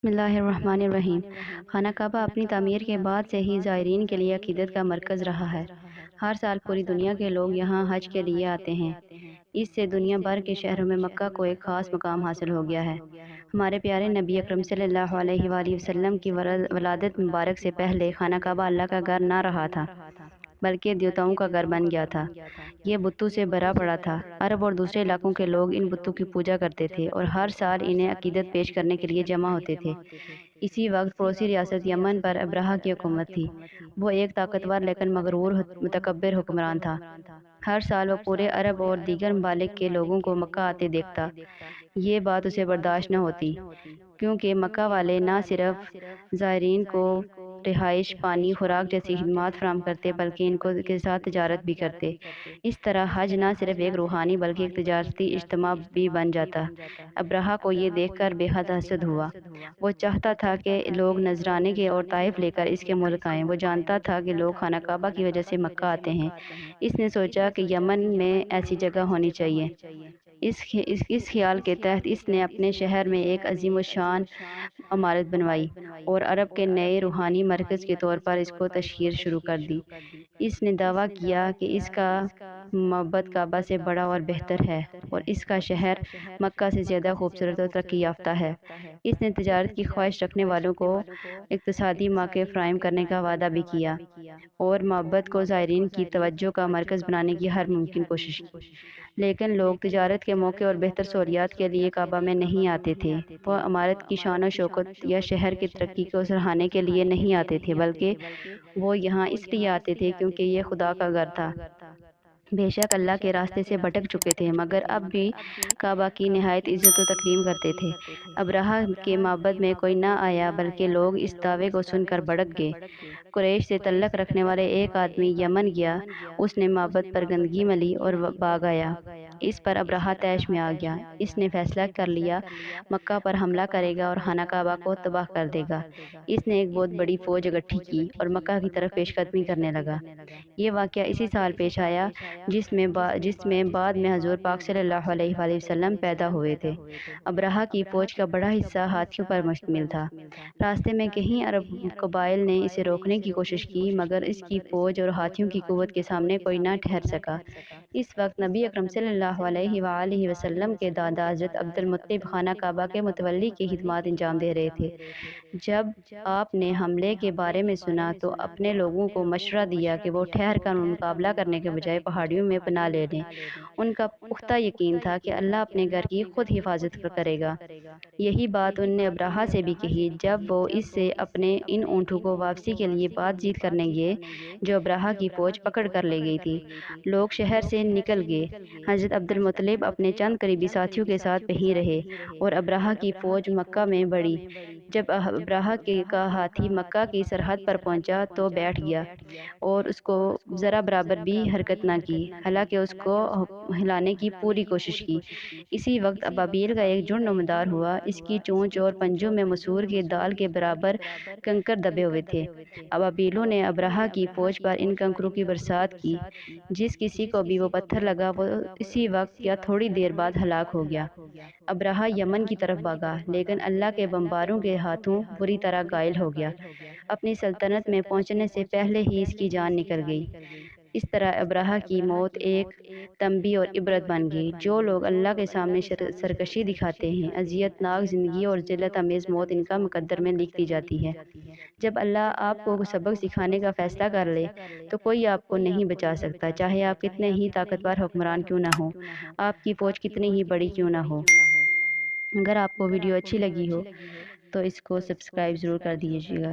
بسم اللہ الرحمن الرحیم۔ خانہ کعبہ اپنی تعمیر کے بعد سے ہی زائرین کے لیے عقیدت کا مرکز رہا ہے۔ ہر سال پوری دنیا کے لوگ یہاں حج کے لیے آتے ہیں۔ اس سے دنیا بھر کے شہروں میں مکہ کو ایک خاص مقام حاصل ہو گیا ہے۔ ہمارے پیارے نبی اکرم صلی اللہ علیہ وآلہ وسلم کی ولادت مبارک سے پہلے خانہ کعبہ اللہ کا گھر نہ رہا تھا، بلکہ دیوتاؤں کا گھر بن گیا تھا۔ یہ بتوں سے بھرا پڑا تھا۔ عرب اور دوسرے علاقوں کے لوگ ان بتوں کی پوجا کرتے تھے اور ہر سال انہیں عقیدت پیش کرنے کے لیے جمع ہوتے تھے۔ اسی وقت پڑوسی ریاست یمن پر ابرہہ کی حکومت تھی۔ وہ ایک طاقتور لیکن مغرور متکبر حکمران تھا۔ ہر سال وہ پورے عرب اور دیگر ممالک کے لوگوں کو مکہ آتے دیکھتا۔ یہ بات اسے برداشت نہ ہوتی، کیونکہ مکہ والے نہ صرف زائرین کو رہائش، پانی، خوراک جیسی خدمات فراہم کرتے بلکہ ان کے ساتھ تجارت بھی کرتے۔ اس طرح حج نہ صرف ایک روحانی بلکہ ایک تجارتی اجتماع بھی بن جاتا۔ ابرہہ کو یہ دیکھ کر بے حد حسد ہوا۔ وہ چاہتا تھا کہ لوگ نذرانے کے اور طائف لے کر اس کے ملک آئیں۔ وہ جانتا تھا کہ لوگ خانہ کعبہ کی وجہ سے مکہ آتے ہیں۔ اس نے سوچا کہ یمن میں ایسی جگہ ہونی چاہیے۔ اس خیال کے تحت اس نے اپنے شہر میں ایک عظیم الشان عمارت بنوائی اور عرب کے نئے روحانی مرکز کے طور پر اس کو تشہیر شروع کر دی۔ اس نے دعویٰ کیا کہ اس کا معبد کعبہ سے بڑا اور بہتر ہے اور اس کا شہر مکہ سے زیادہ خوبصورت اور ترقی یافتہ ہے۔ اس نے تجارت کی خواہش رکھنے والوں کو اقتصادی مواقع فراہم کرنے کا وعدہ بھی کیا اور معبد کو زائرین کی توجہ کا مرکز بنانے کی ہر ممکن کوشش کی۔ لیکن لوگ تجارت کے موقع اور بہتر سہولیات کے لیے کعبہ میں نہیں آتے تھے۔ وہ عمارت کی شان و شوکت یا شہر کی ترقی کو سراہنے کے لیے نہیں آتے تھے، بلکہ وہ یہاں اس لیے آتے تھے کیونکہ یہ خدا کا گھر تھا۔ بے شک اللہ کے راستے سے بھٹک چکے تھے، مگر اب بھی کعبہ کی نہایت عزت و تکریم کرتے تھے۔ ابرہہ کے معبد میں کوئی نہ آیا، بلکہ لوگ اس دعوے کو سن کر بھڑک گئے۔ قریش سے تعلق رکھنے والے ایک آدمی یمن گیا۔ اس نے معبد پر گندگی ملی اور بھاگ آیا۔ اس پر ابرہہ طیش میں آ گیا۔ اس نے فیصلہ کر لیا مکہ پر حملہ کرے گا اور خانہ کعبہ کو تباہ کر دے گا۔ اس نے ایک بہت بڑی فوج اکٹھی کی اور مکہ کی طرف پیش قدمی کرنے لگا۔ یہ واقعہ اسی سال پیش آیا جس میں بعد میں حضور پاک صلی اللہ علیہ وآلہ وسلم پیدا ہوئے تھے۔ ابرہہ کی فوج کا بڑا حصہ ہاتھیوں پر مشتمل تھا۔ راستے میں کئی عرب قبائل نے اسے روکنے کی کوشش کی، مگر اس کی فوج اور ہاتھیوں کی قوت کے سامنے کوئی نہ ٹھہر سکا۔ اس وقت نبی اکرم صلی اللہ علیہ وآلہ وسلم کے دادا حضرت عبد المطلب خانہ کعبہ کے متولی کی خدمات انجام دے رہے تھے۔ جب آپ نے حملے کے بارے میں سنا تو اپنے لوگوں کو مشورہ دیا کہ وہ ٹھہر کر مقابلہ کرنے کے بجائے پہاڑیوں میں پناہ لے لیں۔ ان کا پختہ یقین تھا کہ اللہ اپنے گھر کی خود حفاظت کرے گا۔ یہی بات ان نے ابرہہ سے بھی کہی جب وہ اس سے اپنے ان اونٹوں کو واپسی کے لیے بات چیت کرنے گئے جو ابرہہ کی فوج پکڑ کر لے گئی تھی۔ لوگ شہر سے نکل گئے۔ حضرت عبد المطلب اپنے چند قریبی ساتھیوں کے ساتھ وہیں رہے اور ابرہہ کی فوج مکہ میں بڑھی۔ جب ابرہہ کا ہاتھی مکہ کی سرحد پر پہنچا تو بیٹھ گیا اور اس کو ذرا برابر بھی حرکت نہ کی، حالانکہ اس کو ہلانے کی پوری کوشش کی۔ اسی وقت ابابیل کا ایک جھنڈ نمودار ہوا۔ اس کی چونچ اور پنجوں میں مسور کی دال کے برابر کنکر دبے ہوئے تھے۔ ابابیلوں نے ابرہہ کی فوج پر ان کنکروں کی برسات کی۔ جس کسی کو بھی وہ پتھر لگا وہ اسی وقت یا تھوڑی دیر بعد ہلاک ہو گیا۔ ابرہہ یمن کی طرف بھاگا، لیکن اللہ کے بمباروں کے ہاتھوں بری طرح گھائل ہو گیا۔ اپنی سلطنت میں پہنچنے سے پہلے ہی اس کی جان نکل گئی۔ اس طرح ابرہہ کی موت ایک تنبیہ اور عبرت بن گئی۔ جو لوگ اللہ کے سامنے سرکشی دکھاتے ہیں، اذیت ناک زندگی اور ذلت آمیز موت ان کا مقدر میں لکھ دی جاتی ہے۔ جب اللہ آپ کو سبق سکھانے کا فیصلہ کر لے تو کوئی آپ کو نہیں بچا سکتا، چاہے آپ کتنے ہی طاقتور حکمران کیوں نہ ہو، آپ کی فوج کتنی ہی بڑی کیوں نہ ہو۔ اگر آپ کو ویڈیو اچھی لگی ہو تو اس کو سبسکرائب ضرور کر دیجیے گا۔